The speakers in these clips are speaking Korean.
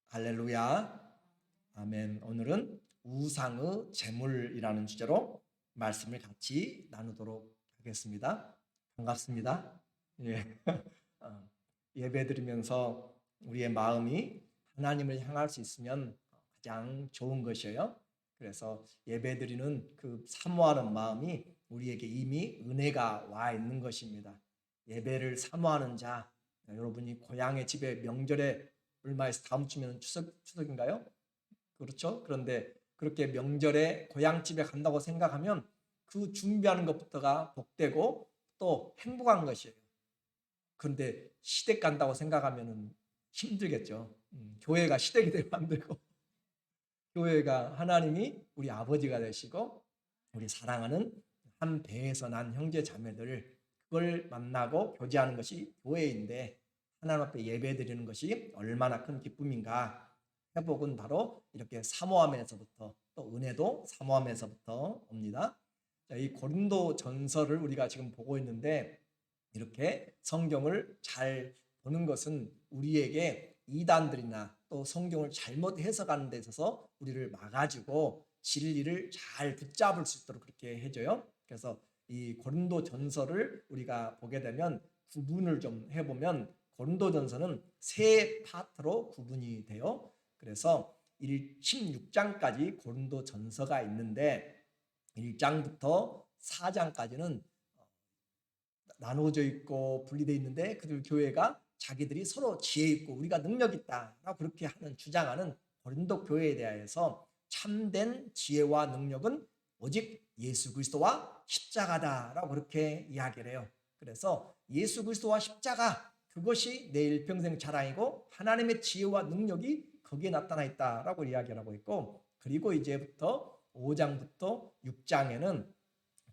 할렐루야. 아멘. 오늘은 우상의 제물이라는 주제로 말씀을 같이 나누도록 하겠습니다. 반갑습니다. 예. 어, 예배드리면서 우리의 마음이 하나님을 향할 수 있으면 가장 좋은 것이에요. 그래서 예배드리는 그 사모하는 마음이 우리에게 이미 은혜가 와 있는 것입니다. 예배를 사모하는 자, 여러분이 고향의 집에 명절에 얼마 있어 다음 주면 추석인가요? 그렇죠? 그런데 그렇게 명절에 고향집에 간다고 생각하면 그 준비하는 것부터가 복되고 또 행복한 것이에요. 그런데 시댁 간다고 생각하면 힘들겠죠. 교회가 시댁이 되면 안 되고 교회가 하나님이 우리 아버지가 되시고 우리 사랑하는 한 배에서 난 형제 자매들 그걸 만나고 교제하는 것이 교회인데 하나님 앞에 예배드리는 것이 얼마나 큰 기쁨인가. 회복은 바로 이렇게 사모함에서부터 또 은혜도 사모함에서부터 옵니다. 이 고린도 전서를 우리가 지금 보고 있는데 이렇게 성경을 잘 보는 것은 우리에게 이단들이나 또 성경을 잘못 해석하는 데 있어서 우리를 막아주고 진리를 잘 붙잡을 수 있도록 그렇게 해줘요. 그래서 이 고린도 전서를 우리가 보게 되면 구분을 좀 해보면 고린도 전서는 세 파트로 구분이 돼요. 그래서 16장까지 고린도 전서가 있는데 1장부터 4장까지는 나누어져 있고 분리되어 있는데 그들 교회가 자기들이 서로 지혜 있고 우리가 능력 있다라고 그렇게 하는 주장하는 고린도 교회에 대하여서 참된 지혜와 능력은 오직 예수 그리스도와 십자가다라고 그렇게 이야기를 해요. 그래서 예수 그리스도와 십자가 그것이 내 일평생 자랑이고 하나님의 지혜와 능력이 거기에 나타나 있다라고 이야기를 하고 있고 그리고 이제부터 5장부터 6장에는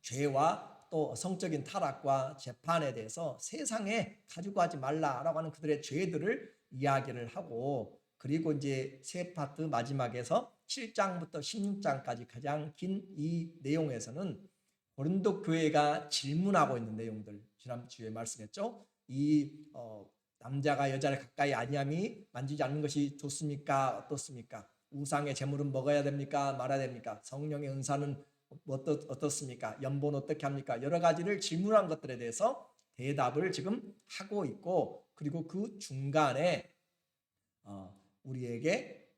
죄와 또 성적인 타락과 재판에 대해서 세상에 가지고 가지 말라라고 하는 그들의 죄들을 이야기를 하고 그리고 이제 세 파트 마지막에서 7장부터 16장까지 가장 긴 이 내용에서는 고린도 교회가 질문하고 있는 내용들 지난주에 말씀했죠. 남자가 여자를 가까이 아니함이 만지지 않는 것이 좋습니까? 어떻습니까? 우상의 제물은 먹어야 됩니까? 말아야 됩니까? 성령의 은사는 어떻습니까? 연보는 어떻게 합니까? 여러 가지를 질문한 것들에 대해서 대답을 지금 하고 있고 그리고 그 중간에 우리에게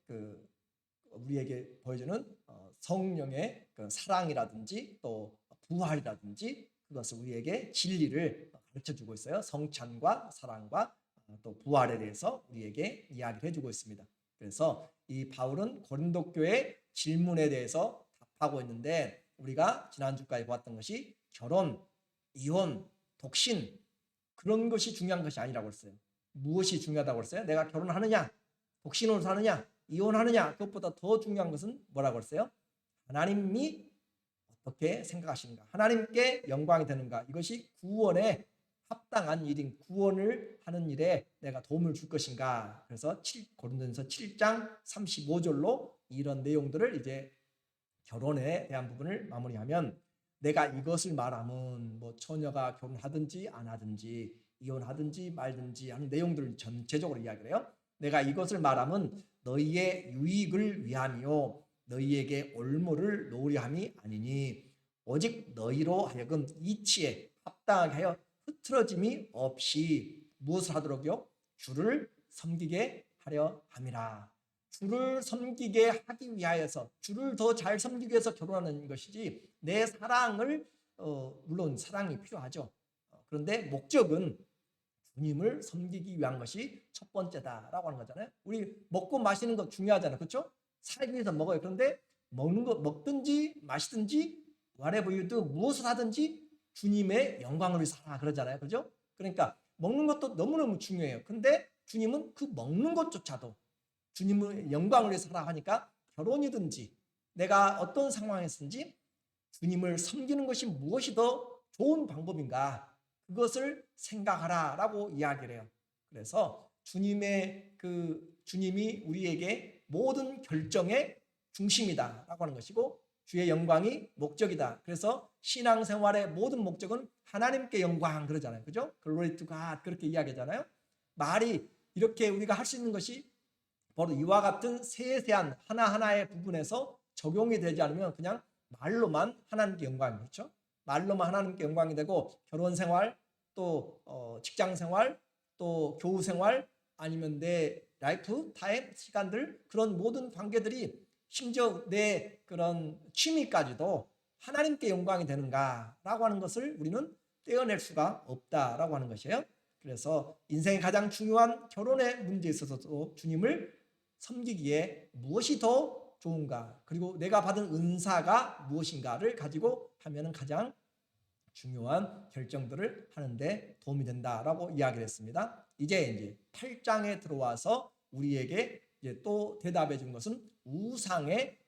보여주는 성령의 그 사랑이라든지 또 부활이라든지 그것을 우리에게 진리를 가르쳐주고 있어요. 성찬과 사랑과 또 부활에 대해서 우리에게 이야기를 해주고 있습니다. 그래서 이 바울은 고린도 교회 질문에 대해서 답하고 있는데 우리가 지난주까지 보았던 것이 결혼, 이혼, 독신 그런 것이 중요한 것이 아니라고 했어요. 무엇이 중요하다고 했어요? 내가 결혼하느냐, 독신으로 사느냐, 이혼하느냐 그것보다 더 중요한 것은 뭐라고 했어요? 하나님이 어떻게 생각하시는가, 하나님께 영광이 되는가, 이것이 구원에 합당한 일인 구원을 하는 일에 내가 도움을 줄 것인가. 그래서 고린도전서 7장 35절로 이런 내용들을 이제 결혼에 대한 부분을 마무리하면 내가 이것을 말하면 뭐 처녀가 결혼하든지 안 하든지 이혼하든지 말든지 하는 내용들을 전체적으로 이야기를 해요. 내가 이것을 말하면 너희의 유익을 위함이요 너희에게 올무를 놓으려 함이 아니니 오직 너희로 하여금 이치에 합당하게 하여 흐트러짐이 없이 무엇을 하도록요? 주를 섬기게 하려 함이라. 주를 섬기게 하기 위하여서 주를 더 잘 섬기기 위해서 결혼하는 것이지 내 사랑을 물론 사랑이 필요하죠. 그런데 목적은 주님을 섬기기 위한 것이 첫 번째다라고 하는 거잖아요. 우리 먹고 마시는 거 중요하잖아요. 그렇죠? 살기 위해서 먹어요. 그런데 먹는 거 먹든지 마시든지 whatever you do 무엇을 하든지 주님의 영광을 위해서 하라 그러잖아요. 그렇죠? 그러니까 먹는 것도 너무너무 중요해요. 근데 주님은 그 먹는 것조차도 주님의 영광을 위해서 하라 하니까 결혼이든지 내가 어떤 상황에서든지 주님을 섬기는 것이 무엇이 더 좋은 방법인가 그것을 생각하라라고 이야기를 해요. 그래서 주님이 우리에게 모든 결정의 중심이다라고 하는 것이고 주의 영광이 목적이다. 그래서 신앙생활의 모든 목적은 하나님께 영광 그러잖아요. 그죠? Glory to God 그렇게 이야기하잖아요. 말이 이렇게 우리가 할 수 있는 것이 바로 이와 같은 세세한 하나하나의 부분에서 적용이 되지 않으면 그냥 말로만 하나님께 영광이, 그렇죠? 말로만 하나님께 영광이 되고 결혼 생활, 또 직장 생활, 또 교우 생활, 아니면 내 라이프 타임 시간들, 그런 모든 관계들이 심지어 내 그런 취미까지도 하나님께 영광이 되는가라고 하는 것을 우리는 떼어낼 수가 없다라고 하는 것이에요. 그래서 인생의 가장 중요한 결혼의 문제에 있어서도 주님을 섬기기에 무엇이 더 좋은가, 그리고 내가 받은 은사가 무엇인가를 가지고 하면 가장 중요한 결정들을 하는데 도움이 된다라고 이야기를 했습니다. 이제 8장에 들어와서 우리에게 이제 또 대답해 준 것은 우상의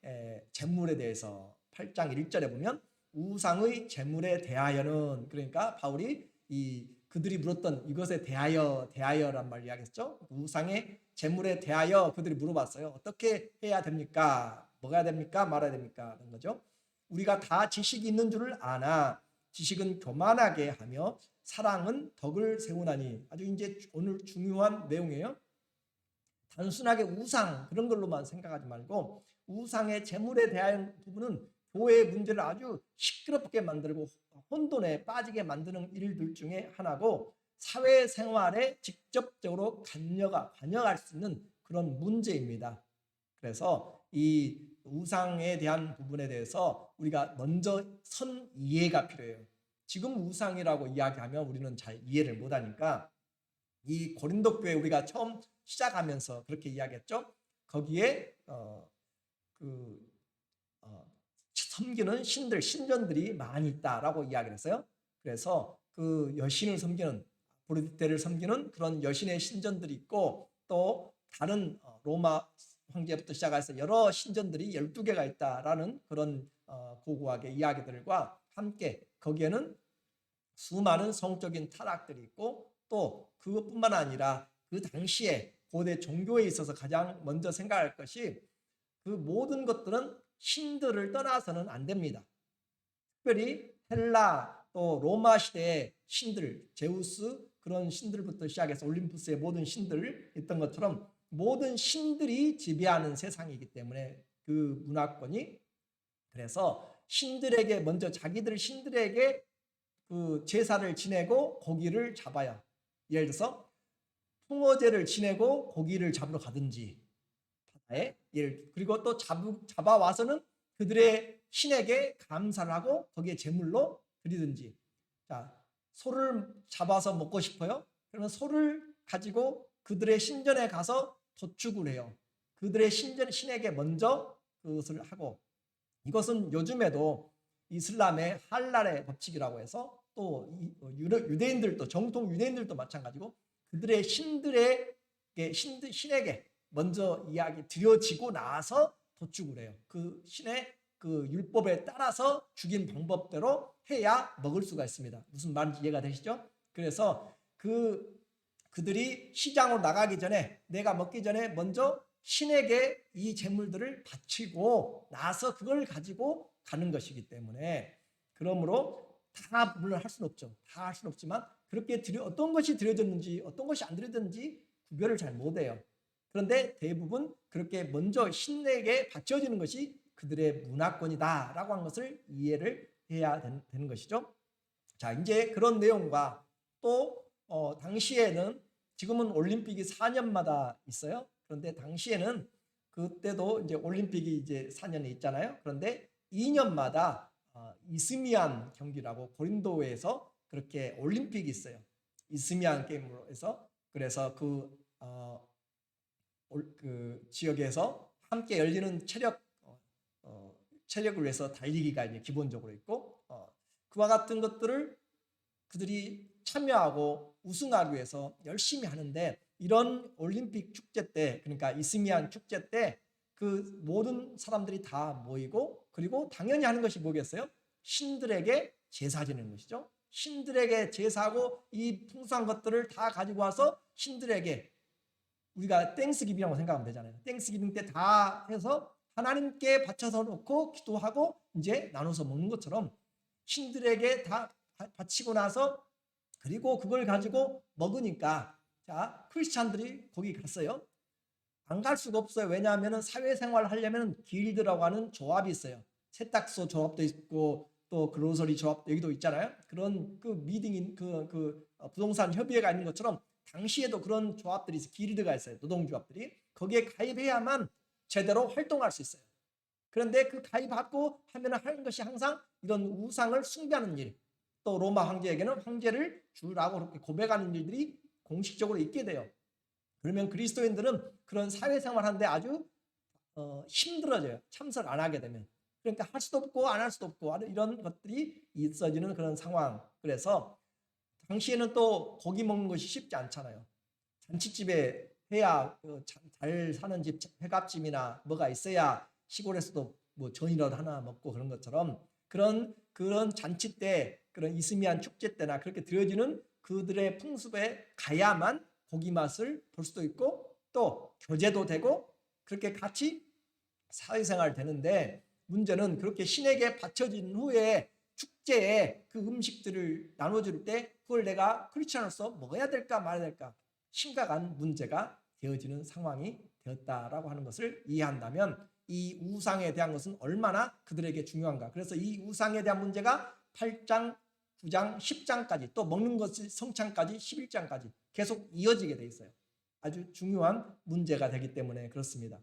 재물에 대해서 8장 1절에 보면 우상의 재물에 대하여는, 그러니까 바울이 그들이 물었던 이것에 대하여란 말 이야기했죠. 우상의 재물에 대하여 그들이 물어봤어요. 어떻게 해야 됩니까? 먹어야 됩니까? 말아야 됩니까? 그런 거죠. 우리가 다 지식이 있는 줄을 아나 지식은 교만하게 하며 사랑은 덕을 세우나니. 아주 이제 오늘 중요한 내용이에요. 단순하게 우상 그런 걸로만 생각하지 말고 우상의 재물에 대한 부분은 교회의 문제를 아주 시끄럽게 만들고 혼돈에 빠지게 만드는 일들 중에 하나고, 사회생활에 직접적으로 관여할 수 있는 그런 문제입니다. 그래서 이 우상에 대한 부분에 대해서 우리가 먼저 선 이해가 필요해요. 지금 우상이라고 이야기하면 우리는 잘 이해를 못하니까 이 고린도 교회 우리가 처음 시작하면서 그렇게 이야기했죠. 거기에 섬기는 신전들이 많이 있다라고 이야기를 했어요. 그래서 그 여신을 섬기는, 아프로디테를 섬기는 그런 여신의 신전들이 있고, 또 다른 로마 황제부터 시작해서 여러 신전들이 12개가 있다라는 그런 고고하게 이야기들과 함께 거기에는 수많은 성적인 타락들이 있고, 또 그것뿐만 아니라 그 당시에 고대 종교에 있어서 가장 먼저 생각할 것이 그 모든 것들은 신들을 떠나서는 안 됩니다. 특별히 헬라 또 로마 시대의 신들, 제우스 그런 신들부터 시작해서 올림푸스의 모든 신들 있던 것처럼 모든 신들이 지배하는 세상이기 때문에 그 문화권이, 그래서 신들에게 먼저 자기들 신들에게 그 제사를 지내고 고기를 잡아요. 예를 들어서 풍어제를 지내고 고기를 잡으러 가든지 바다에, 그리고 또 잡아와서는 그들의 신에게 감사를 하고 거기에 제물로 드리든지. 자, 소를 잡아서 먹고 싶어요? 그러면 소를 가지고 그들의 신전에 가서 도축을 해요. 그들의 신에게 먼저 그것을 하고, 이것은 요즘에도 이슬람의 할랄의 법칙이라고 해서 또 유대인들도, 정통 유대인들도 마찬가지고 그들의 신에게 먼저 드려지고 나서 도축을 해요. 그 신의 그 율법에 따라서 죽인 방법대로 해야 먹을 수가 있습니다. 무슨 말인지 이해가 되시죠? 그래서 그들이 시장으로 나가기 전에, 내가 먹기 전에 먼저 신에게 이 제물들을 바치고 나서 그걸 가지고 가는 것이기 때문에, 그러므로 다 물론 할 수는 없죠. 다 할 수는 없지만 그렇게 어떤 것이 드려졌는지 어떤 것이 안 드려졌는지 구별을 잘 못해요. 그런데 대부분 그렇게 먼저 신에게 바쳐지는 것이 그들의 문화권이다라고 하는 것을 이해를 해야 되는 것이죠. 자, 이제 그런 내용과 또 당시에는, 지금은 올림픽이 4년마다 있어요. 그런데 당시에는 그때도 이제 올림픽이 이제 4년에 있잖아요. 그런데 2년마다 이스미안 경기라고 고린도에서 그렇게 올림픽이 있어요. 이스미안 게임으로 해서, 그래서 그 지역에서 함께 열리는 체력을 위해서 달리기가 이제 기본적으로 있고, 그와 같은 것들을 그들이 참여하고 우승하기 위해서 열심히 하는데, 이런 올림픽 축제 때, 그러니까 이스미안 축제 때 그 모든 사람들이 다 모이고, 그리고 당연히 하는 것이 뭐겠어요? 신들에게 제사 지내는 것이죠. 신들에게 제사하고 이 풍성한 것들을 다 가지고 와서 신들에게, 우리가 땡스기빙이라고 생각하면 되잖아요. 땡스기빙 때 다 해서 하나님께 바쳐서 놓고 기도하고 이제 나눠서 먹는 것처럼 신들에게 다 바치고 나서, 그리고 그걸 가지고 먹으니까, 자, 크리스찬들이 거기 갔어요. 안 갈 수가 없어요. 왜냐하면 사회생활을 하려면 길드라고 하는 조합이 있어요. 세탁소 조합도 있고 또 그로서리 조합 여기도 있잖아요. 그런 그 미팅인 부동산 협의회가 있는 것처럼 당시에도 그런 조합들이 길드가 있어요. 노동조합들이 거기에 가입해야만 제대로 활동할 수 있어요. 그런데 그 가입하고 하면 하는 것이 항상 이런 우상을 숭배하는 일, 또 로마 황제에게는 황제를 주라고 그렇게 고백하는 일들이 공식적으로 있게 돼요. 그러면 그리스도인들은 그런 사회생활 하는데 아주 힘들어져요. 참석 안 하게 되면. 그러니까 할 수도 없고 안 할 수도 없고 이런 것들이 있어지는 그런 상황. 그래서 당시에는 또 고기 먹는 것이 쉽지 않잖아요. 잔치집에 해야 잘 사는 집 회갑집이나 뭐가 있어야 시골에서도 뭐 전이라도 하나 먹고 그런 것처럼 그런 잔치 때 그런 이스미안 축제 때나 그렇게 드려지는 그들의 풍습에 가야만 고기 맛을 볼 수도 있고 또 교제도 되고 그렇게 같이 사회생활 되는데 문제는 그렇게 신에게 바쳐진 후에 축제에 그 음식들을 나눠줄 때 그걸 내가 크리스천으로서 먹어야 될까 말아야 될까 심각한 문제가 되어지는 상황이 되었다라고 하는 것을 이해한다면 이 우상에 대한 것은 얼마나 그들에게 중요한가. 그래서 이 우상에 대한 문제가 8장, 9장, 10장까지 또 먹는 것이 성찬까지 11장까지 계속 이어지게 돼 있어요. 아주 중요한 문제가 되기 때문에 그렇습니다.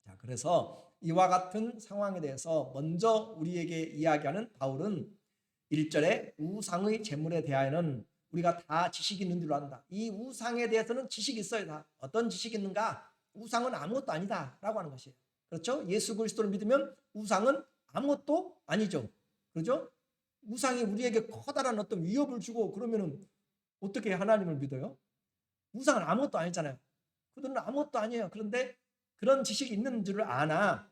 자, 그래서 이와 같은 상황에 대해서 먼저 우리에게 이야기하는 바울은 1절에 우상의 재물에 대하여는 우리가 다 지식이 있는 줄로 안다. 이 우상에 대해서는 지식이 있어야 다. 어떤 지식이 있는가? 우상은 아무것도 아니다 라고 하는 것이에요. 그렇죠? 예수 그리스도를 믿으면 우상은 아무것도 아니죠. 그렇죠? 우상이 우리에게 커다란 어떤 위협을 주고 그러면은 어떻게 하나님을 믿어요? 우상은 아무것도 아니잖아요. 그들은 아무것도 아니에요. 그런데 그런 지식이 있는 줄을 아나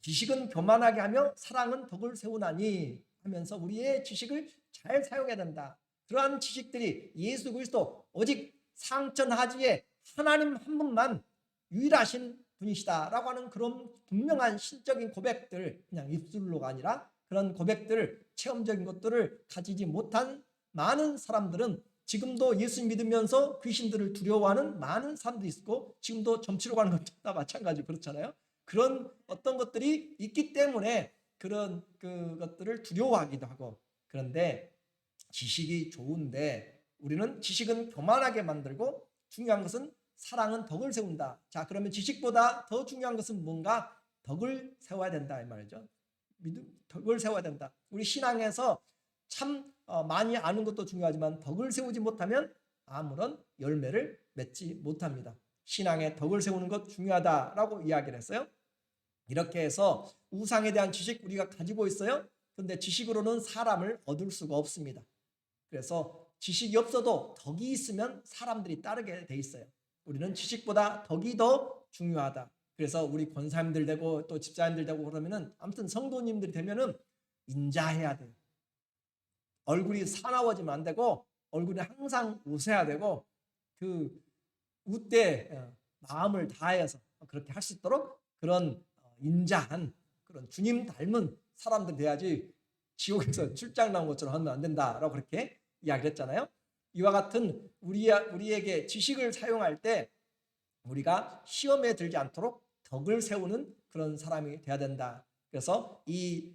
지식은 교만하게 하며 사랑은 덕을 세우나니 하면서 우리의 지식을 잘 사용해야 된다. 그러한 지식들이 예수 그리스도 오직 상천하지에 하나님 한 분만 유일하신 분이시다라고 하는 그런 분명한 신적인 고백들, 그냥 입술로가 아니라 그런 고백들, 체험적인 것들을 가지지 못한 많은 사람들은 지금도 예수 믿으면서 귀신들을 두려워하는 많은 사람들이 있고 지금도 점치러 가는 것도 다 마찬가지로 그렇잖아요. 그런 어떤 것들이 있기 때문에 그런 그것들을 두려워하기도 하고 그런데 지식이 좋은데 우리는 지식은 교만하게 만들고 중요한 것은 사랑은 덕을 세운다. 자, 그러면 지식보다 더 중요한 것은 뭔가? 덕을 세워야 된다 이 말이죠. 덕을 세워야 된다. 우리 신앙에서 참 많이 아는 것도 중요하지만 덕을 세우지 못하면 아무런 열매를 맺지 못합니다. 신앙에 덕을 세우는 것 중요하다라고 이야기를 했어요. 이렇게 해서 우상에 대한 지식 우리가 가지고 있어요. 그런데 지식으로는 사람을 얻을 수가 없습니다. 그래서 지식이 없어도 덕이 있으면 사람들이 따르게 돼 있어요. 우리는 지식보다 덕이 더 중요하다. 그래서 우리 권사님들 되고 또 집사님들 되고 그러면은 아무튼 성도님들이 되면은 인자해야 돼요. 얼굴이 사나워지면 안 되고 얼굴이 항상 웃어야 되고 그 웃되 마음을 다해서 그렇게 할 수 있도록 그런 인자한 그런 주님 닮은 사람들 돼야지 지옥에서 출장 나온 것처럼 하면 안 된다라고 그렇게 이야기를 했잖아요. 이와 같은 우리에게 지식을 사용할 때 우리가 시험에 들지 않도록 덕을 세우는 그런 사람이 돼야 된다. 그래서 이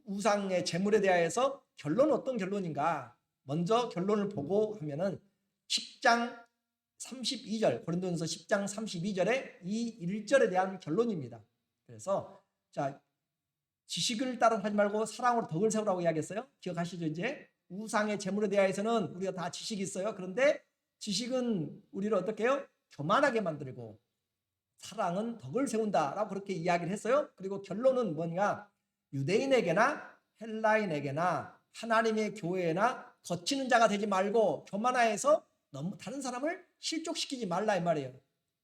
우상의 재물에 대하여서 결론은 어떤 결론인가? 먼저 결론을 보고 하면은 10장 32절 고린도전서 10장 32절에 이 1절에 대한 결론입니다. 그래서 자 지식을 따라 하지 말고 사랑으로 덕을 세우라고 이야기했어요. 기억하시죠? 이제 우상의 재물에 대해서는 우리가 다 지식이 있어요. 그런데 지식은 우리를 어떻게 해요? 교만하게 만들고 사랑은 덕을 세운다라고 그렇게 이야기를 했어요. 그리고 결론은 뭐냐? 유대인에게나 헬라인에게나 하나님의 교회나 거치는 자가 되지 말고 교만하여서 너무 다른 사람을 실족시키지 말라 이 말이에요.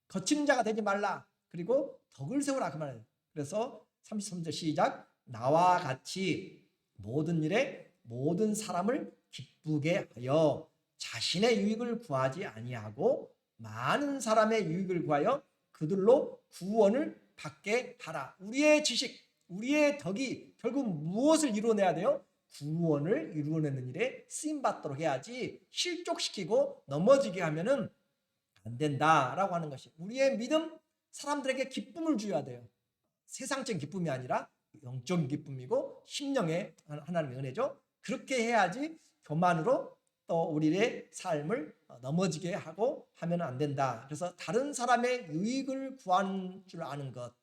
거치는 자가 되지 말라. 그리고 덕을 세우라 그 말이에요. 그래서 33절 시작. 나와 같이 모든 일에 모든 사람을 기쁘게 하여 자신의 유익을 구하지 아니하고 많은 사람의 유익을 구하여 그들로 구원을 받게 하라. 우리의 지식, 우리의 덕이 결국 무엇을 이루어내야 돼요? 구원을 이루어내는 일에 쓰임받도록 해야지 실족시키고 넘어지게 하면은 안 된다라고 하는 것이 우리의 믿음, 사람들에게 기쁨을 줘야 돼요. 세상적인 기쁨이 아니라 영적인 기쁨이고 심령의 하나님의 은혜죠. 그렇게 해야지 교만으로 또 우리의 삶을 넘어지게 하고 하면 안 된다. 그래서 다른 사람의 유익을 구하는 줄 아는 것,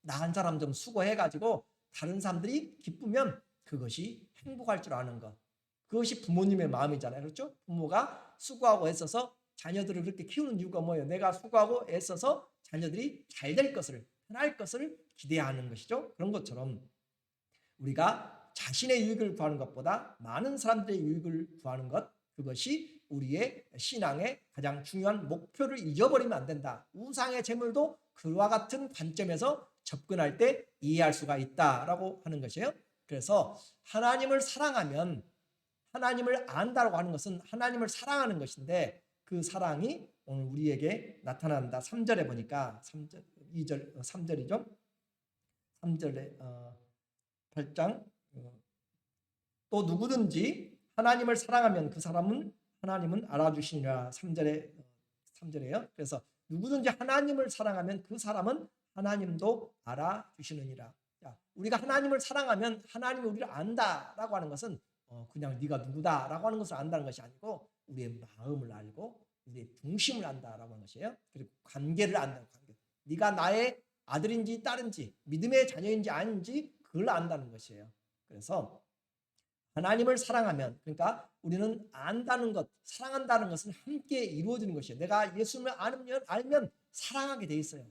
나 한 사람 좀 수고해가지고 다른 사람들이 기쁘면 그것이 행복할 줄 아는 것, 그것이 부모님의 마음이잖아요. 그렇죠? 부모가 수고하고 애써서 자녀들을 그렇게 키우는 이유가 뭐예요? 내가 수고하고 애써서 자녀들이 잘 될 것을, 편할 것을 기대하는 것이죠. 그런 것처럼 우리가 자신의 유익을 구하는 것보다 많은 사람들의 유익을 구하는 것, 그것이 우리의 신앙의 가장 중요한 목표를 잊어버리면 안 된다. 우상의 재물도 그와 같은 관점에서 접근할 때 이해할 수가 있다라고 하는 것이에요. 그래서 하나님을 사랑하면, 하나님을 안다라고 하는 것은 하나님을 사랑하는 것인데 그 사랑이 오늘 우리에게 나타난다. 3절에 보니까 3절, 2절, 3절이죠. 3절에 8장 또 누구든지 하나님을 사랑하면 그 사람은 하나님은 알아주시니라. 3절에요. 그래서 누구든지 하나님을 사랑하면 그 사람은 하나님도 알아주시느니라. 우리가 하나님을 사랑하면 하나님이 우리를 안다라고 하는 것은 그냥 네가 누구다라고 하는 것을 안다는 것이 아니고 우리의 마음을 알고 우리의 중심을 안다라고 하는 것이에요. 그리고 관계를 안다는 관계. 네가 나의 아들인지 딸인지 믿음의 자녀인지 아닌지 그걸 안다는 것이에요. 그래서 하나님을 사랑하면, 그러니까 우리는 안다는 것, 사랑한다는 것은 함께 이루어지는 것이에요. 내가 예수님을 알면 사랑하게 돼 있어요.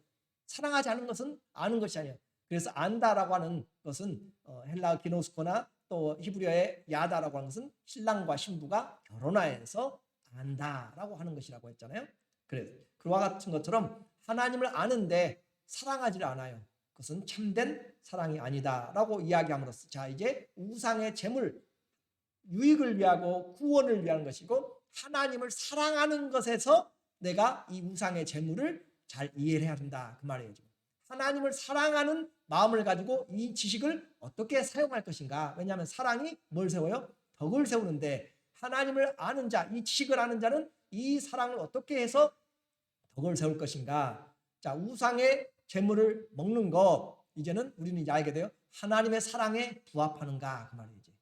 사랑하지 않은 것은 아는 것이 아니에요. 그래서 안다라고 하는 것은 헬라 기노스코나 또 히브리어의 야다라고 하는 것은 신랑과 신부가 결혼하여서 안다라고 하는 것이라고 했잖아요. 그래서 그와 같은 것처럼 하나님을 아는데 사랑하지를 않아요. 그것은 참된 사랑이 아니다라고 이야기함으로써 자 이제 우상의 재물, 유익을 위하고 구원을 위한 것이고 하나님을 사랑하는 것에서 내가 이 우상의 재물을 잘 이해를 해야 된다 그 말이에요. 하나님을 사랑하는 마음을 가지고 이 지식을 어떻게 사용할 것인가. 왜냐하면 사랑이 뭘 세워요? 덕을 세우는데 하나님을 아는 자, 이 지식을 아는 자는 이 사랑을 어떻게 해서 덕을 세울 것인가. 자, 우상의 재물을 먹는 것, 이제는 우리는 이제 알게 돼요. 하나님의 사랑에 부합하는가 그 말이지.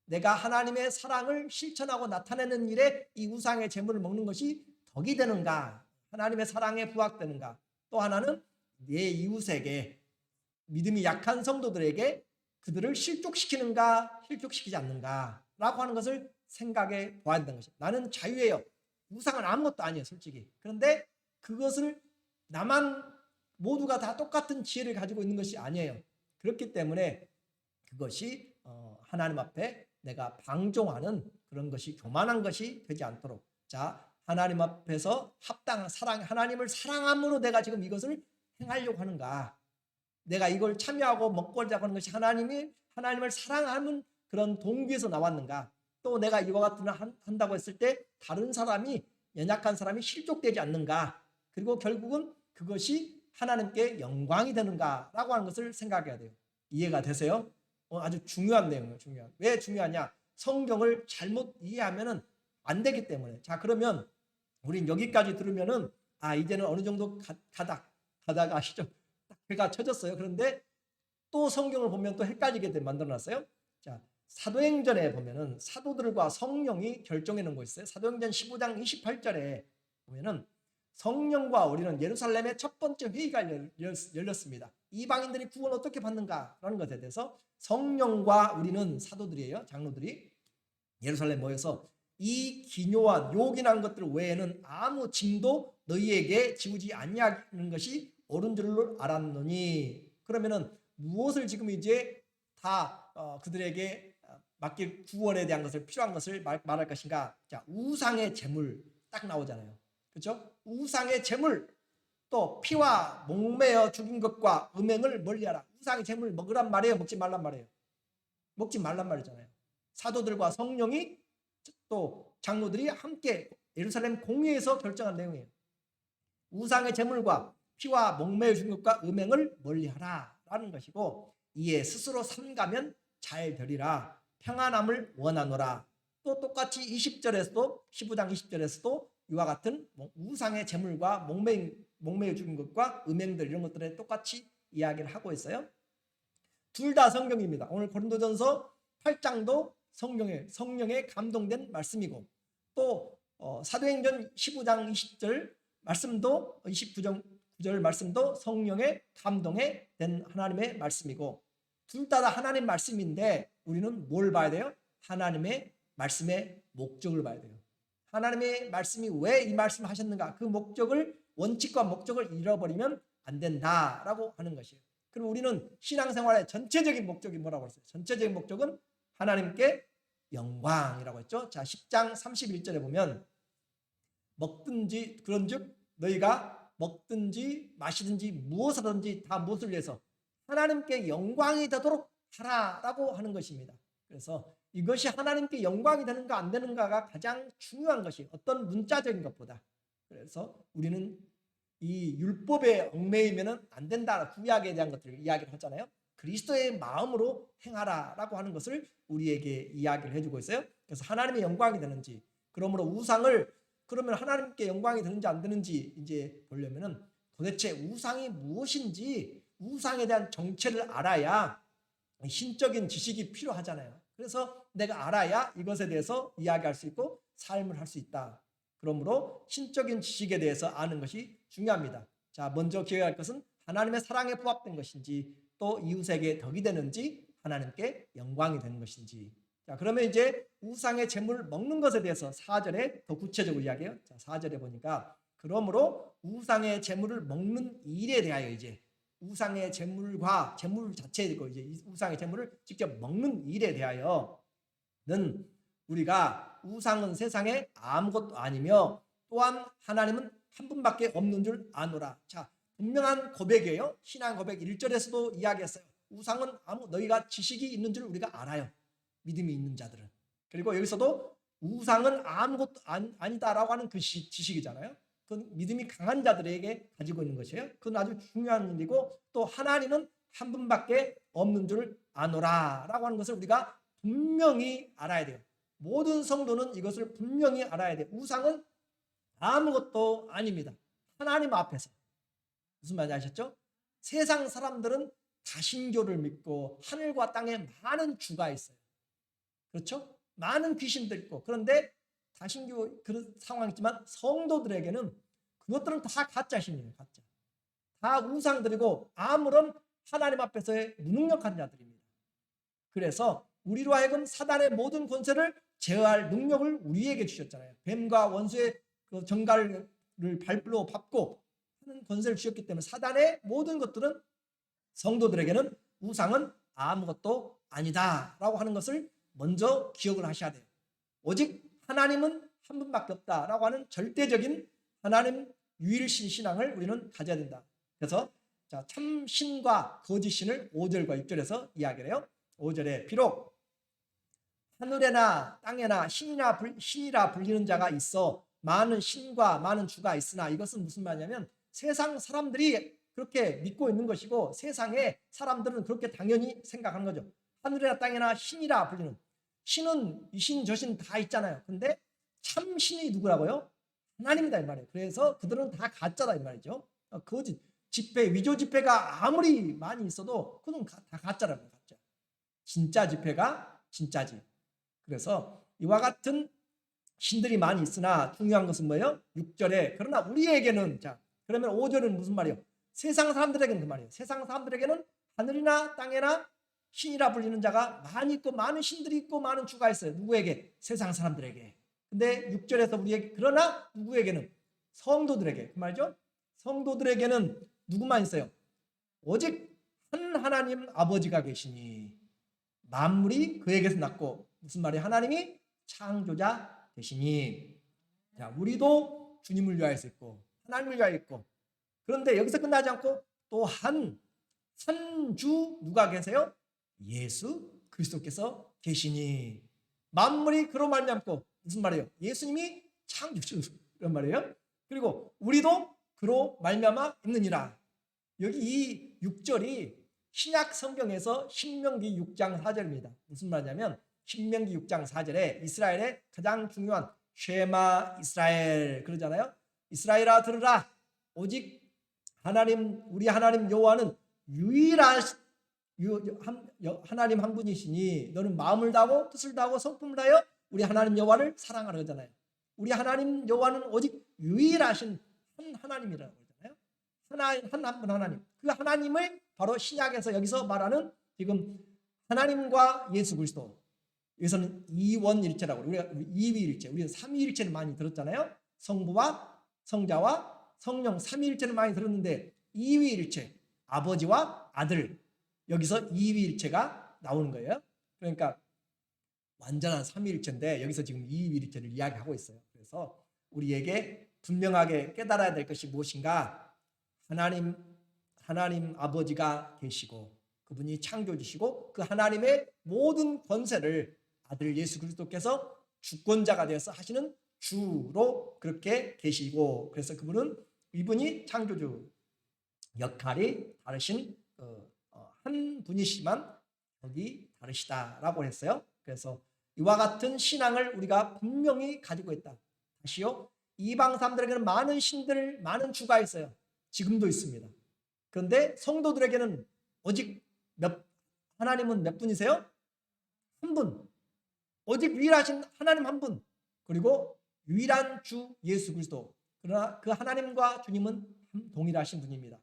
내가 하나님의 사랑을 실천하고 나타내는 일에 이 우상의 재물을 먹는 것이 덕이 되는가, 하나님의 사랑에 부합되는가. 또 하나는 내 이웃에게, 믿음이 약한 성도들에게 그들을 실족시키는가 실족시키지 않는가 라고 하는 것을 생각해 보아야 된다는 것이에요. 나는 자유예요. 우상은 아무것도 아니에요 솔직히. 그런데 그것을 나만 모두가 다 똑같은 지혜를 가지고 있는 것이 아니에요. 그렇기 때문에 그것이 하나님 앞에 내가 방종하는 그런 것이, 교만한 것이 되지 않도록, 자 하나님 앞에서 합당한 사랑, 하나님을 사랑함으로 내가 지금 이것을 행하려고 하는가, 내가 이걸 참여하고 먹고 하자고 하는 것이 하나님을 사랑하는 그런 동기에서 나왔는가, 또 내가 이와 같은 걸 한다고 했을 때 다른 사람이, 연약한 사람이 실족되지 않는가, 그리고 결국은 그것이 하나님께 영광이 되는가라고 하는 것을 생각해야 돼요. 이해가 되세요? 아주 중요한 내용이에요. 왜 중요하냐? 성경을 잘못 이해하면 안 되기 때문에. 자 그러면 우린 여기까지 들으면은 이제는 어느 정도 가다가 아시죠? 해가 쳐졌어요. 그런데 또 성경을 보면 또 헷갈리게 만들어놨어요. 자 사도행전에 보면은 사도들과 성령이 결정해 놓은 거 있어요. 사도행전 15장 28절에 보면은 성령과 우리는 예루살렘의 첫 번째 회의가 열렸습니다. 이방인들이 구원 어떻게 받는가라는 것에 대해서 성령과 우리는, 사도들이에요, 장로들이 예루살렘 모여서 이 기묘한 요긴한 것들 외에는 아무 징도 너희에게 지우지 아니하는 것이 옳은 줄로 알았노니. 그러면은 무엇을 지금 이제 다 그들에게 맡길 구원에 대한 것을, 필요한 것을 말할 것인가. 자 우상의 재물 딱 나오잖아요. 그렇죠? 우상의 재물, 또 피와 목매어 죽인 것과 음행을 멀리하라. 우상의 재물 먹으란 말이에요, 먹지 말란 말이에요? 먹지 말란 말이잖아요. 사도들과 성령이 또 장로들이 함께 예루살렘 공회에서 결정한 내용이에요. 우상의 재물과 피와 목매어 죽인 것과 음행을 멀리하라 라는 것이고, 이에 스스로 삼가면 잘 되리라. 평안함을 원하노라. 또 똑같이 20절에서도, 15장 20절에서도 이와 같은 우상의 재물과 목매여 죽은 것과 음행들 이런 것들에 똑같이 이야기를 하고 있어요. 둘 다 성경입니다. 오늘 고린도전서 8장도 성령에 감동된 말씀이고 또 사도행전 15장 20절 말씀도 29절 말씀도 성령의 감동에 된 하나님의 말씀이고 둘 다 하나님 말씀인데 우리는 뭘 봐야 돼요? 하나님의 말씀의 목적을 봐야 돼요. 하나님의 말씀이 왜 이 말씀을 하셨는가? 그 목적을 원칙과 목적을 잃어버리면 안 된다라고 하는 것이에요. 그럼 우리는 신앙생활의 전체적인 목적이 뭐라고 했어요? 전체적인 목적은 하나님께 영광이라고 했죠. 자, 10장 31절에 보면 먹든지 그런즉 너희가 먹든지 마시든지 무엇을 하든지 다 무엇을 위해서 하나님께 영광이 되도록 하라라고 하는 것입니다. 그래서 이것이 하나님께 영광이 되는가 안 되는가가 가장 중요한 것이 어떤 문자적인 것보다. 그래서 우리는 이 율법에 얽매이면 안 된다. 구약에 대한 것들을 이야기를 하잖아요. 그리스도의 마음으로 행하라라고 하는 것을 우리에게 이야기를 해주고 있어요. 그래서 하나님의 영광이 되는지 그러므로 우상을 그러면 하나님께 영광이 되는지 안 되는지 이제 보려면은 도대체 우상이 무엇인지 우상에 대한 정체를 알아야 신적인 지식이 필요하잖아요. 그래서 내가 알아야 이것에 대해서 이야기할 수 있고 삶을 할 수 있다. 그러므로 신적인 지식에 대해서 아는 것이 중요합니다. 자, 먼저 기억할 것은 하나님의 사랑에 부합된 것인지 또 이웃에게 덕이 되는지 하나님께 영광이 되는 것인지. 자, 그러면 이제 우상의 제물을 먹는 것에 대해서 4절에 더 구체적으로 이야기해요. 자, 4절에 보니까 그러므로 우상의 제물을 먹는 일에 대하여 이제 우상의 제물과 제물 자체에 있고 이제 우상의 제물을 직접 먹는 일에 대하여는 우리가 우상은 세상에 아무것도 아니며 또한 하나님은 한 분밖에 없는 줄 아노라. 자, 분명한 고백이에요. 신앙 고백 1절에서도 이야기했어요. 우상은 너희가 지식이 있는 줄 우리가 알아요. 믿음이 있는 자들은. 그리고 여기서도 우상은 아무것도 아니다라고 하는 그 지식이잖아요. 그건 믿음이 강한 자들에게 가지고 있는 것이에요. 그건 아주 중요한 일이고 또 하나님은 한 분밖에 없는 줄 아노라라고 하는 것을 우리가 분명히 알아야 돼요. 모든 성도는 이것을 분명히 알아야 돼요. 우상은 아무것도 아닙니다. 하나님 앞에서. 무슨 말인지 아셨죠? 세상 사람들은 다신교를 믿고 하늘과 땅에 많은 주가 있어요. 그렇죠? 많은 귀신들 있고 그런데 다신교 그런 상황이지만 성도들에게는 그것들은 다 가짜 신이에요. 가짜. 다 우상들이고 아무런 하나님 앞에서의 무능력한 자들입니다. 그래서 우리로 하여금 사단의 모든 권세를 제어할 능력을 우리에게 주셨잖아요. 뱀과 원수의 그 정갈을 발로 밟고 하는 권세를 주셨기 때문에 사단의 모든 것들은 성도들에게는 우상은 아무것도 아니다라고 하는 것을 먼저 기억을 하셔야 돼요. 오직 하나님은 한 분밖에 없다라고 하는 절대적인 하나님 유일신 신앙을 우리는 가져야 된다. 그래서 자, 참신과 거짓신을 5절과 6절에서 이야기를 해요. 5절에 비록 하늘에나 땅에나 신이라 불리는 자가 있어 많은 신과 많은 주가 있으나 이것은 무슨 말이냐면 세상 사람들이 그렇게 믿고 있는 것이고 세상의 사람들은 그렇게 당연히 생각하는 거죠. 하늘에나 땅에나 신이라 불리는 신은 이 신 저 신 다 있잖아요. 근데 참 신이 누구라고요? 하나님이다 이 말이에요. 그래서 그들은 다 가짜다 이 말이죠. 거짓 집회 위조 집회가 아무리 많이 있어도 그건 다 가짜라는 가짜. 진짜 집회가 진짜지. 그래서 이와 같은 신들이 많이 있으나 중요한 것은 뭐예요? 6절에 그러나 우리에게는 자 그러면 5절은 무슨 말이에요? 세상 사람들에게는 그 말이에요. 세상 사람들에게는 하늘이나 땅에나 신이라 불리는 자가 많이 있고 많은 신들이 있고 많은 주가 있어요. 누구에게? 세상 사람들에게. 근데 6절에서 우리에게 그러나 누구에게는? 성도들에게. 그 말이죠. 성도들에게는 누구만 있어요? 오직 한 하나님 아버지가 계시니 만물이 그에게서 났고 무슨 말이에요? 하나님이 창조자 되시니 자 우리도 주님을 위하여 있고 하나님을 위하여 있고 그런데 여기서 끝나지 않고 또 한 주 누가 계세요? 예수 그리스도께서 계시니 만물이 그로 말미암고 무슨 말이에요? 예수님이 창조주 그런 말이에요. 그리고 우리도 그로 말미암아 있느니라. 여기 이 6절이 신약 성경에서 신명기 6장 4절입니다. 무슨 말이냐면 신명기 6장 4절에 이스라엘의 가장 중요한 쉐마 이스라엘 그러잖아요. 이스라엘아 들으라. 오직 우리 하나님 여호와는 유일한 하나님 한 분이시니 너는 마음을 다하고 뜻을 다하고 성품을 다하여 우리 하나님 여호와를 사랑하라 그러잖아요. 우리 하나님 여호와는 오직 유일하신 한 하나님이라고 그러잖아요. 한 분 하나님. 그 하나님을 바로 신약에서 여기서 말하는 지금 하나님과 예수 그리스도. 여기서는 이원일체라고 우리가 이위일체, 우리는 삼위일체를 많이 들었잖아요. 성부와 성자와 성령 삼위일체를 많이 들었는데 이위일체, 아버지와 아들, 여기서 이위일체가 나오는 거예요. 그러니까 완전한 삼위일체인데 여기서 지금 이위일체를 이야기하고 있어요. 그래서 우리에게 분명하게 깨달아야 될 것이 무엇인가? 하나님 아버지가 계시고 그분이 창조주시고 그 하나님의 모든 권세를 아들 예수 그리스도께서 주권자가 되어서 하시는 주로 그렇게 계시고, 그래서 이분이 창조주 역할이 다르신 한 분이시지만 여기 다르시다라고 했어요. 그래서 이와 같은 신앙을 우리가 분명히 가지고 있다. 다시요, 이방 사람들에게는 많은 신들, 많은 주가 있어요. 지금도 있습니다. 그런데 성도들에게는 오직 하나님은 몇 분이세요? 한 분. 오직 유일하신 하나님 한 분. 그리고 유일한 주 예수 그리스도. 그러나 그 하나님과 주님은 동일하신 분입니다.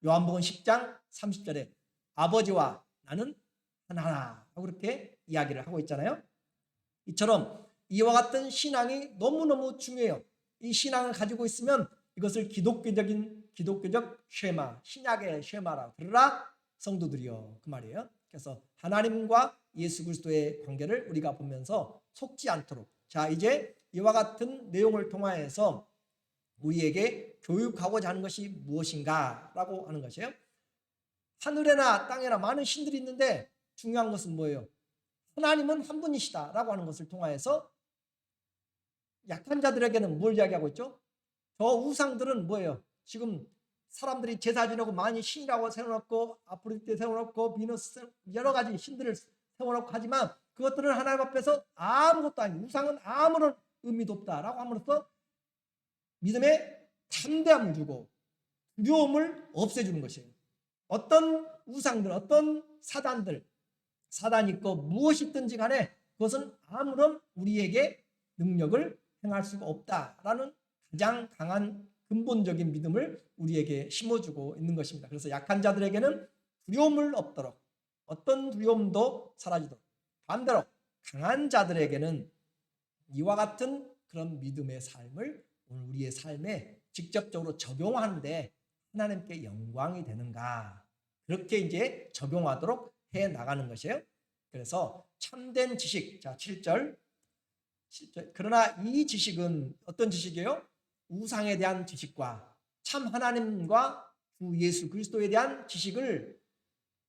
요한복음 10장 30절에 아버지와 나는 하나 그렇게 이야기를 하고 있잖아요. 이처럼 이와 같은 신앙이 너무너무 중요해요. 이 신앙을 가지고 있으면 이것을 기독교적 쉐마, 신약의 쉐마라 들으라 성도들이요, 그 말이에요. 그래서 하나님과 예수 그리스도의 관계를 우리가 보면서 속지 않도록, 자 이제 이와 같은 내용을 통하여서 우리에게 교육하고자 하는 것이 무엇인가 라고 하는 것이에요. 하늘에나 땅에나 많은 신들이 있는데 중요한 것은 뭐예요? 하나님은 한 분이시다 라고 하는 것을 통하여서 약한 자들에게는 뭘 이야기하고 있죠? 저 우상들은 뭐예요? 지금 사람들이 제사 지내고 많이 신이라고 세워놓고 아프로디테 세워놓고 비너스 여러 가지 신들을 세워놓고 하지만 그것들은 하나님 앞에서 아무것도 아니고 우상은 아무런 의미도 없다라고 함으로써 믿음에 담대함을 주고 두려움을 없애주는 것이에요. 어떤 우상들, 어떤 사단이 있고 무엇이든지 간에 그것은 아무런 우리에게 능력을 행할 수가 없다라는 가장 강한 근본적인 믿음을 우리에게 심어주고 있는 것입니다. 그래서 약한 자들에게는 두려움을 없도록, 어떤 두려움도 사라지도록, 반대로 강한 자들에게는 이와 같은 그런 믿음의 삶을 우리의 삶에 직접적으로 적용하는데 하나님께 영광이 되는가, 그렇게 이제 적용하도록 해 나가는 것이에요. 그래서 참된 지식, 자 7절, 그러나 이 지식은 어떤 지식이에요? 우상에 대한 지식과 참 하나님과 주 예수 그리스도에 대한 지식을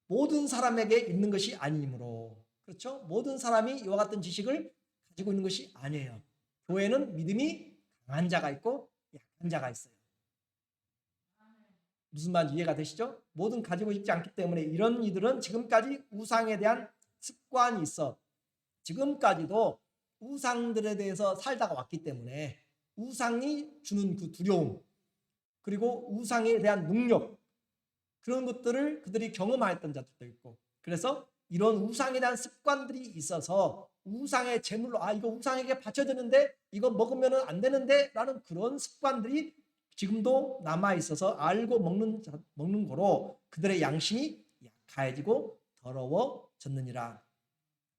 모든 사람에게 있는 것이 아니므로, 그렇죠? 모든 사람이 이와 같은 지식을 가지고 있는 것이 아니에요. 교회는 믿음이 강한 자가 있고 약한 자가 있어요. 무슨 말인지 이해가 되시죠? 모든 가지고 있지 않기 때문에 이런 이들은 지금까지 우상에 대한 습관이 있어 지금까지도 우상들에 대해서 살다가 왔기 때문에 우상이 주는 그 두려움, 그리고 우상에 대한 능력, 그런 것들을 그들이 경험하였던 자들도 있고, 그래서 이런 우상에 대한 습관들이 있어서 우상의 제물로 이거 우상에게 바쳐야 되는데 이거 먹으면 안 되는데 라는 그런 습관들이 지금도 남아있어서 알고 먹는 거로 그들의 양심이 약해지고 더러워졌느니라.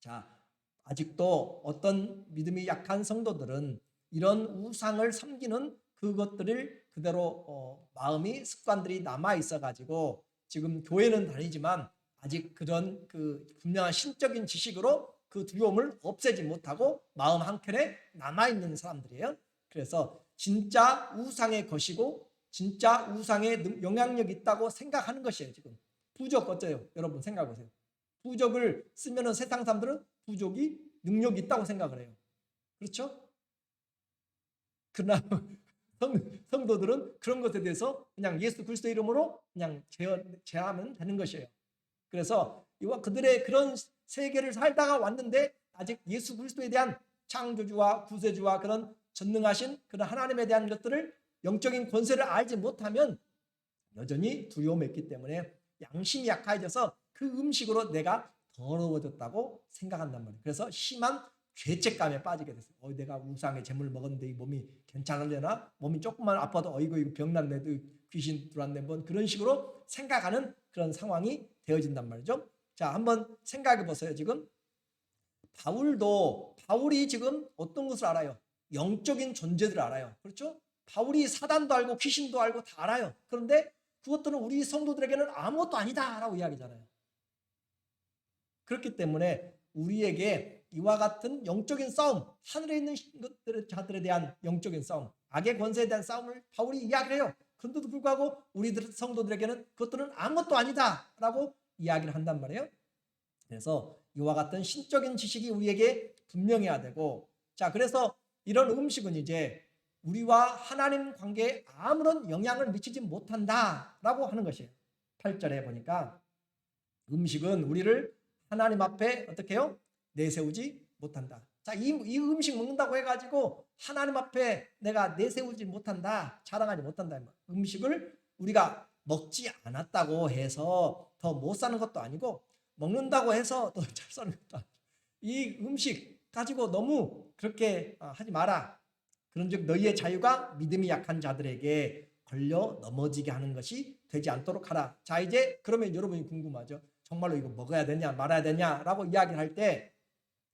자, 아직도 어떤 믿음이 약한 성도들은 이런 우상을 섬기는 그것들을 그대로 마음이 습관들이 남아있어 가지고 지금 교회는 다니지만 아직 그런 그 분명한 신적인 지식으로 그 두려움을 없애지 못하고 마음 한켠에 남아있는 사람들이에요. 그래서 진짜 우상의 것이고 진짜 우상의 영향력이 있다고 생각하는 것이에요. 지금 부적 어때요? 여러분 생각해보세요. 부적을 쓰면 세상 사람들은 부적이 능력이 있다고 생각을 해요. 그렇죠? 그러나 성도들은 그런 것에 대해서 그냥 예수 그리스도 이름으로 그냥 제하면 되는 것이에요. 그래서 이와 그들의 그런 세계를 살다가 왔는데 아직 예수 그리스도에 대한 창조주와 구세주와 그런 전능하신 그런 하나님에 대한 것들을 영적인 권세를 알지 못하면 여전히 두려움이 있기 때문에 양심이 약해져서 그 음식으로 내가 더러워졌다고 생각한단 말이에요. 그래서 심한 죄책감에 빠지게 됐어요. 내가 우상의 재물을 먹었는데 이 몸이 괜찮을려나? 몸이 조금만 아파도 이거 병났네, 귀신 들어왔네, 뭐 그런 식으로 생각하는 그런 상황이 되어진단 말이죠. 자, 한번 생각해 보세요. 지금 바울이 지금 어떤 것을 알아요? 영적인 존재들을 알아요. 그렇죠? 바울이 사단도 알고 귀신도 알고 다 알아요. 그런데 그것들은 우리 성도들에게는 아무것도 아니다라고 이야기잖아요. 그렇기 때문에 우리에게 이와 같은 영적인 싸움, 하늘에 있는 자들에 대한 영적인 싸움, 악의 권세에 대한 싸움을 바울이 이야기를 해요. 그런데도 불구하고 우리 성도들에게는 그것들은 아무것도 아니다라고 이야기를 한단 말이에요. 그래서 이와 같은 신적인 지식이 우리에게 분명해야 되고, 자, 그래서 이런 음식은 이제 우리와 하나님 관계에 아무런 영향을 미치지 못한다라고 하는 것이에요. 8절에 보니까 음식은 우리를 하나님 앞에 어떻게 해요? 내세우지 못한다. 자, 이 음식 먹는다고 해가지고 하나님 앞에 내가 내세우지 못한다, 자랑하지 못한다. 음식을 우리가 먹지 않았다고 해서 더 못 사는 것도 아니고, 먹는다고 해서 더 잘 사는 것도 아니고, 이 음식 가지고 너무 그렇게 하지 마라. 그런즉 너희의 자유가 믿음이 약한 자들에게 걸려 넘어지게 하는 것이 되지 않도록 하라. 자, 이제 그러면 여러분이 궁금하죠? 정말로 이거 먹어야 되냐 말아야 되냐라고 이야기를 할 때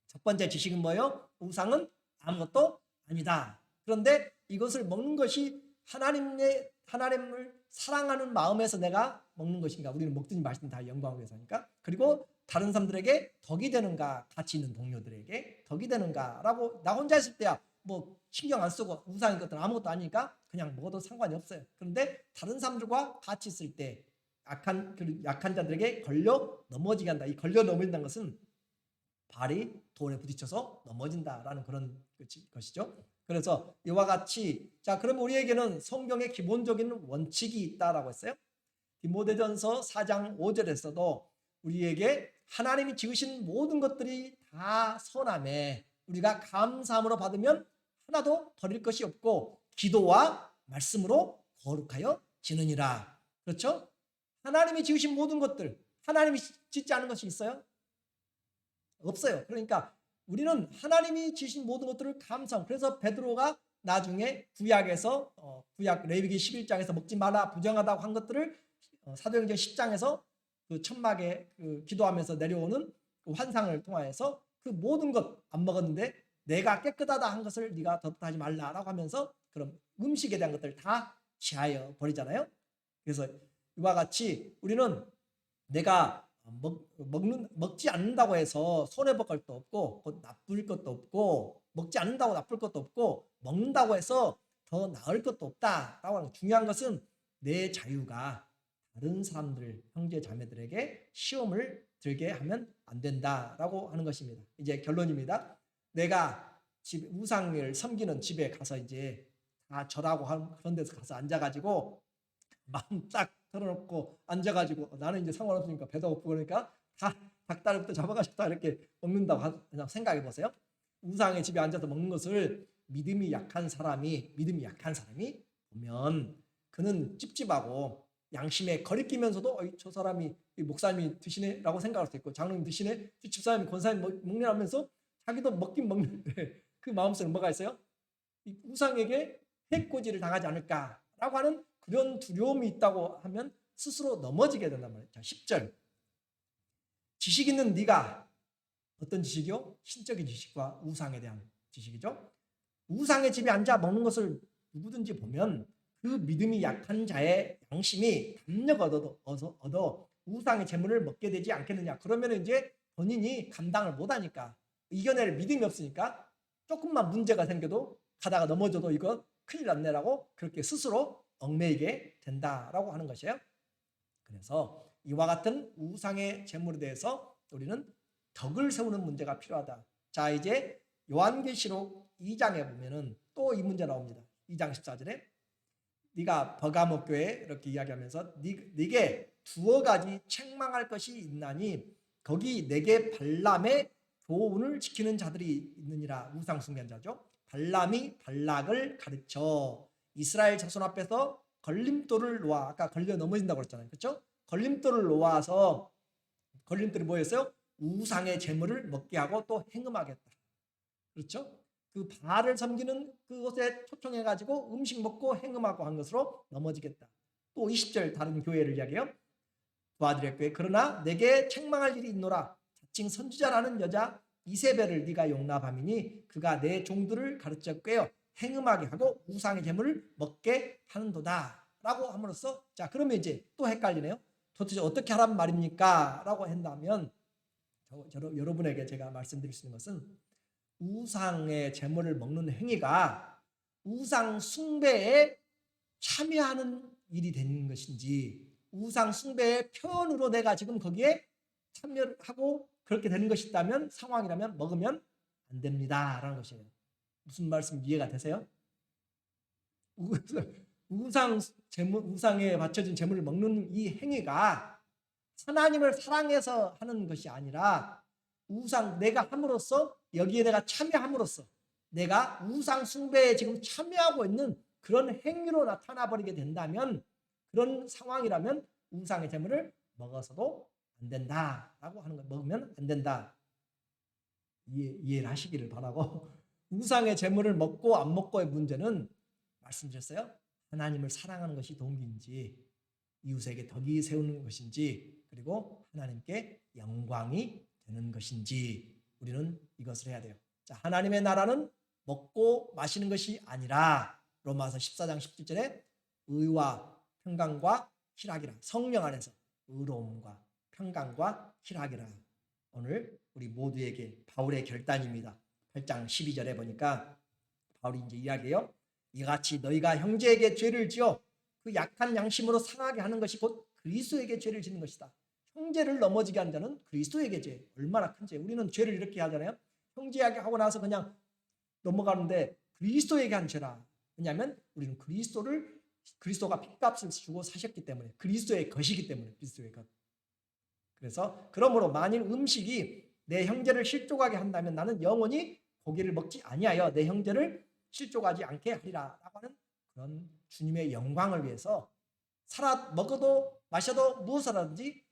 첫 번째 지식은 뭐예요? 우상은 아무것도 아니다. 그런데 이것을 먹는 것이 하나님을 사랑하는 마음에서 내가 먹는 것인가? 우리는 먹든지 마시든 다 영광을 위해서 하니까. 그리고 다른 사람들에게 덕이 되는가? 같이 있는 동료들에게 덕이 되는가라고. 나 혼자 있을 때야 뭐 신경 안 쓰고 우상인 것들은 아무것도 아니니까 그냥 먹어도 상관이 없어요. 그런데 다른 사람들과 같이 있을 때 약한 자들에게 걸려 넘어지게 한다. 이 걸려 넘어진다는 것은 발이 돌에 부딪혀서 넘어진다라는 그런 것이죠. 그래서 이와 같이, 자, 그럼 우리에게는 성경의 기본적인 원칙이 있다라고 했어요. 디모데전서 4장 5절에서도 우리에게 하나님이 지으신 모든 것들이 다 선함에 우리가 감사함으로 받으면 하나도 버릴 것이 없고 기도와 말씀으로 거룩하여 지느니라. 그렇죠? 하나님이 지으신 모든 것들, 하나님이 짓지 않은 것이 있어요? 없어요. 그러니까 우리는 하나님이 지으신 모든 것들을 감사하고, 그래서 베드로가 나중에 구약에서 구약 레위기 11장에서 먹지 마라 부정하다고 한 것들을 사도행전 10장에서 그 천막에 기도하면서 내려오는 그 환상을 통하여서 그 모든 것 안 먹었는데 내가 깨끗하다 한 것을 네가 더럽다 하지 말라라고 하면서 그런 음식에 대한 것들을 다 제하여 버리잖아요. 그래서 이와 같이 우리는 내가 먹지 않는다고 해서 손해볼 것도 없고 나쁠 것도 없고, 먹지 않는다고 나쁠 것도 없고 먹는다고 해서 더 나을 것도 없다라고 하는, 중요한 것은 내 자유가 다른 사람들, 형제 자매들에게 시험을 들게 하면 안 된다라고 하는 것입니다. 이제 결론입니다. 내가 우상을 섬기는 집에 가서 이제 다 절하고 그런 데서 가서 앉아가지고 마음 딱 털어놓고 앉아가지고 나는 이제 상관없으니까 배도 고프고 그러니까 다 닭다리부터 잡아가지고 다 이렇게 먹는다고 그냥 생각해 보세요. 우상의 집에 앉아서 먹는 것을 믿음이 약한 사람이 보면 그는 찝찝하고 양심에 거리끼면서도 저 사람이 목사님이 드시네 라고 생각할 수 있고, 장로님 드시네, 집사님이 권사님 먹네 하면서 자기도 먹긴 먹는데 그 마음속에 뭐가 있어요? 이 우상에게 해코지를 당하지 않을까라고 하는 그런 두려움이 있다고 하면 스스로 넘어지게 된단 말이에요. 자, 10절. 지식 있는 네가, 어떤 지식이요? 신적인 지식과 우상에 대한 지식이죠. 우상의 집에 앉아 먹는 것을 누구든지 보면 그 믿음이 약한 자의 양심이 담력 얻어 우상의 재물을 먹게 되지 않겠느냐. 그러면 이제 본인이 감당을 못하니까, 이겨낼 믿음이 없으니까 조금만 문제가 생겨도 가다가 넘어져도 이거 큰일 났네라고 그렇게 스스로 얽매이게 된다라고 하는 것이에요. 그래서 이와 같은 우상의 재물에 대해서 우리는 덕을 세우는 문제가 필요하다. 자, 이제 요한계시록 2장에 보면은 또 이 문제 나옵니다. 2장 14절에 네가 버가모 교회 이렇게 이야기하면서 네게 두어 가지 책망할 것이 있나니 거기 내게 발람의 교훈을 지키는 자들이 있느니라. 우상 숭배자죠. 발람이 발락을 가르쳐 이스라엘 자손 앞에서 걸림돌을 놓아, 아까 걸려 넘어진다고 그랬잖아요. 그렇죠? 걸림돌을 놓아서, 걸림돌이 뭐였어요? 우상의 재물을 먹게 하고 또 행음하겠다. 그렇죠? 그 바알을 섬기는 그것에 초청해 가지고 음식 먹고 행음하고 한 것으로 넘어지겠다. 또 20절 다른 교회를 이야기해요. 도와드렸고요. 그러나 내게 책망할 일이 있노라. 자칭 선지자라는 여자 이세벨을 네가 용납함이니 그가 내 종들을 가르쳐 꿰어 행음하게 하고 우상의 재물을 먹게 하는도다. 라고 함으로써, 자, 그러면 이제 또 헷갈리네요. 도대체 어떻게 하란 말입니까? 라고 한다면 여러분에게 제가 말씀드릴 수 있는 것은 우상의 재물을 먹는 행위가 우상 숭배에 참여하는 일이 되는 것인지, 우상 숭배의 표현으로 내가 지금 거기에 참여하고 그렇게 되는 것이 있다면, 상황이라면 먹으면 안 됩니다 라는 것이에요. 무슨 말씀 이해가 되세요? 우상에 바쳐진 재물을 먹는 이 행위가 하나님을 사랑해서 하는 것이 아니라 내가 함으로써, 여기에 내가 참여함으로써 내가 우상 숭배에 지금 참여하고 있는 그런 행위로 나타나 버리게 된다면, 그런 상황이라면 우상의 재물을 먹어서도 안 된다라고 하는 거, 먹으면 안 된다. 이해를 하시기를 바라고, 우상의 재물을 먹고 안 먹고의 문제는 말씀드렸어요. 하나님을 사랑하는 것이 동기인지, 이웃에게 덕이 세우는 것인지, 그리고 하나님께 영광이 되는 것인지, 우리는 이것을 해야 돼요. 자, 하나님의 나라는 먹고 마시는 것이 아니라 로마서 14장 17절에 의와 평강과 희락이라, 성령 안에서 의로움과 평강과 희락이라. 오늘 우리 모두에게 바울의 결단입니다. 8장 12절에 보니까 바울이 이제 이야기해요. 이같이 너희가 형제에게 죄를 지어 그 약한 양심으로 상하게 하는 것이 곧 그리스도에게 죄를 짓는 것이다. 형제를 넘어지게 하는 자는 그리스도에게 죄. 얼마나 큰 죄. 우리는 죄를 이렇게 하잖아요. 형제에게 하고 나서 그냥 넘어가는데 그리스도에게 한 죄라. 왜냐하면 우리는 그리스도가 핏값을 주고 사셨기 때문에, 그리스도의 것이기 때문에, 그리스도의 것. 그래서 그러므로 만일 음식이 내 형제를 실족하게 한다면 나는 영원히 고기를 먹지 아니하여 내 형제를 실족하지 않게 하리라 라고 하는 그런 주님의 영광을 위해서 먹어도 마셔도 무엇을 하든지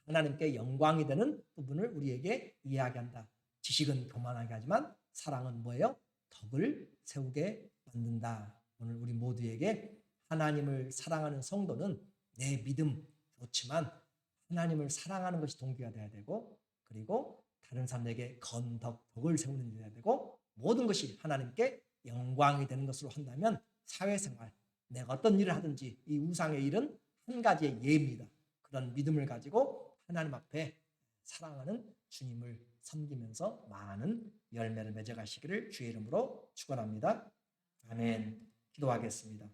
하나님께 영광이 되는 부분을 우리에게 이야기한다. 지식은 교만하게 하지만 사랑은 뭐예요? 덕을 세우게 만든다. 오늘 우리 모두에게 하나님을 사랑하는 성도는 내 믿음 좋지만 하나님을 사랑하는 것이 동기가 돼야 되고, 그리고 다른 사람에게 덕을 세우는 일이 돼야 되고, 모든 것이 하나님께 영광이 되는 것으로 한다면 사회생활, 내가 어떤 일을 하든지 이 우상의 일은 한 가지의 예입니다. 그런 믿음을 가지고 하나님 앞에 사랑하는 주님을 섬기면서 많은 열매를 맺어가시기를 주의 이름으로 축원합니다. 아멘. 기도하겠습니다.